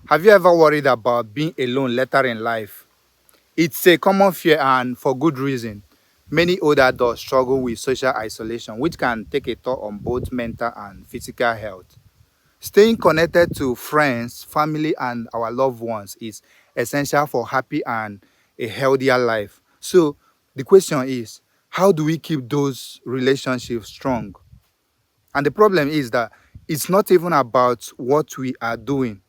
Have you ever worried about being alone later in life? It's a common fear and for good reason. Many older adults struggle with social isolation, which can take a toll on both mental and physical health. Staying connected to friends, family, and our loved ones is essential for happy and a healthier life. So the question is, how do we keep those relationships strong? And the problem is that it's not even about what we are doing,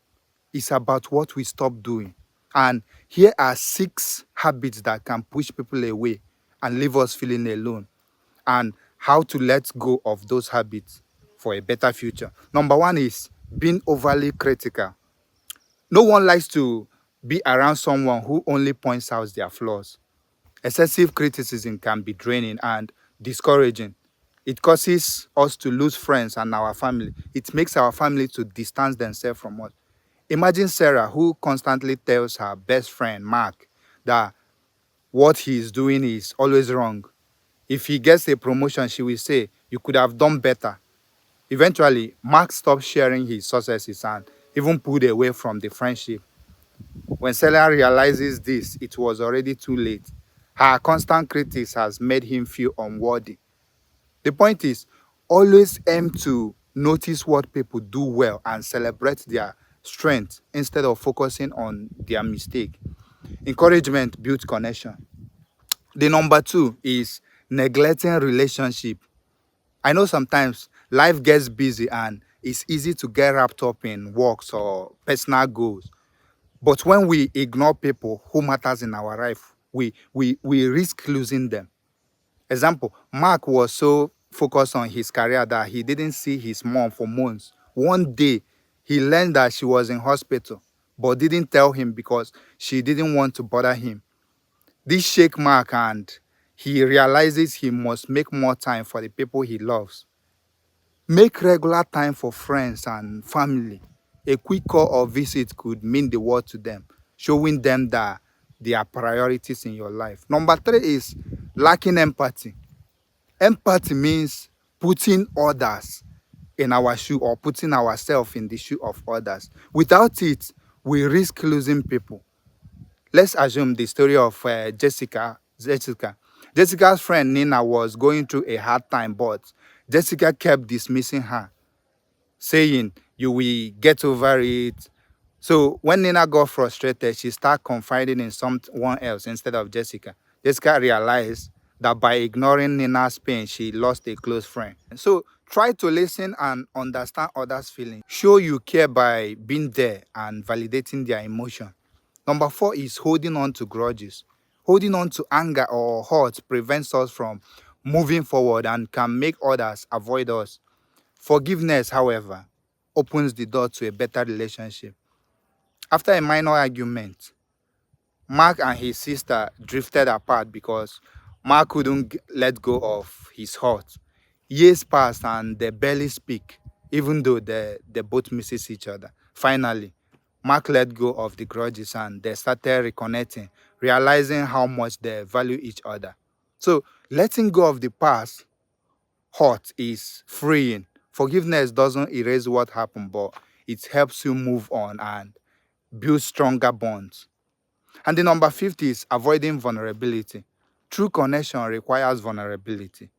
it's about what we stop doing. And here are 6 habits that can push people away and leave us feeling alone, and how to let go of those habits for a better future. Number one is being overly critical. No one likes to be around someone who only points out their flaws. Excessive criticism can be draining and discouraging. It causes us to lose friends and our family. It makes our family to distance themselves from us. Imagine Sarah, who constantly tells her best friend Mark that what he is doing is always wrong. If he gets a promotion, she will say, "You could have done better." Eventually, Mark stopped sharing his successes and even pulled away from the friendship. When Sarah realizes this, it was already too late. Her constant critics has made him feel unworthy. The point is, always aim to notice what people do well and celebrate their strength instead of focusing on their mistake. Encouragement builds connection. The number two is neglecting relationship. I know sometimes life gets busy and it's easy to get wrapped up in works or personal goals. But when we ignore people who matters in our life, we risk losing them. Example, Mark was so focused on his career that he didn't see his mom for months. One day, he learned that she was in hospital, but didn't tell him because she didn't want to bother him. This shake Mark and he realizes he must make more time for the people he loves. Make regular time for friends and family. A quick call or visit could mean the world to them, showing them that they are priorities in your life. Number three is lacking empathy. Empathy means putting others in our shoe or putting ourselves in the shoe of others. Without it, we risk losing people. Let's assume the story of Jessica. Jessica's friend Nina was going through a hard time, but Jessica kept dismissing her, saying, "You will get over it." So when Nina got frustrated, she started confiding in someone else instead of Jessica. Jessica realized that by ignoring Nina's pain, she lost a close friend. So try to listen and understand others' feelings. Show you care by being there and validating their emotion. Number four is holding on to grudges. Holding on to anger or hurt prevents us from moving forward and can make others avoid us. Forgiveness, however, opens the door to a better relationship. After a minor argument, Mark and his sister drifted apart because Mark couldn't let go of his hurt. Years passed and they barely speak, even though they both misses each other. Finally, Mark let go of the grudges and they started reconnecting, realizing how much they value each other. So, letting go of the past hurt is freeing. Forgiveness doesn't erase what happened, but it helps you move on and build stronger bonds. And the number 50 is avoiding vulnerability. True connection requires vulnerability.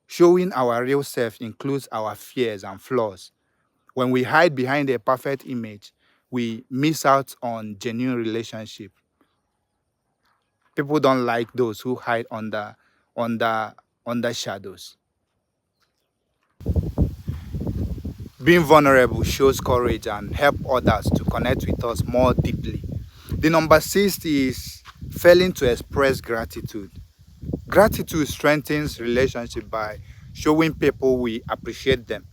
Showing our real self includes our fears and flaws. When we hide behind a perfect image, we miss out on genuine relationship. People don't like those who hide under under shadows. Being vulnerable shows courage and help others to connect with us more deeply. The number 6 is failing to express gratitude. Gratitude strengthens relationship by showing people we appreciate them.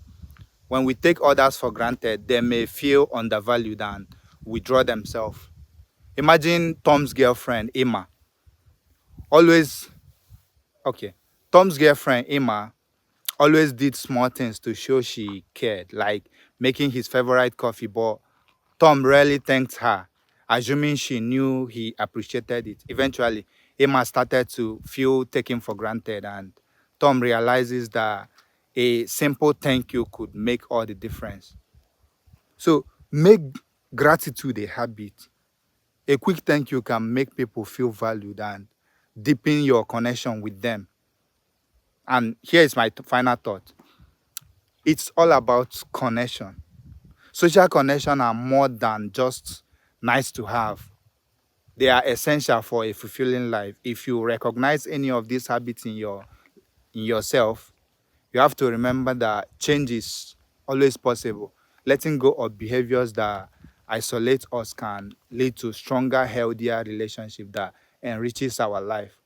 When we take others for granted, they may feel undervalued and withdraw themselves. Imagine Tom's girlfriend, Emma. Always, okay, Tom's girlfriend, Emma, always did small things to show she cared, like making his favorite coffee, but Tom rarely thanked her, assuming she knew he appreciated it. Eventually, Emma started to feel taken for granted, and Tom realizes that a simple thank you could make all the difference. So make gratitude a habit. A quick thank you can make people feel valued and deepen your connection with them. And here is my final thought. It's all about connection. Social connection are more than just nice to have. They are essential for a fulfilling life. If you recognize any of these habits in yourself, you have to remember that change is always possible. Letting go of behaviors that isolate us can lead to stronger, healthier relationship that enriches our life.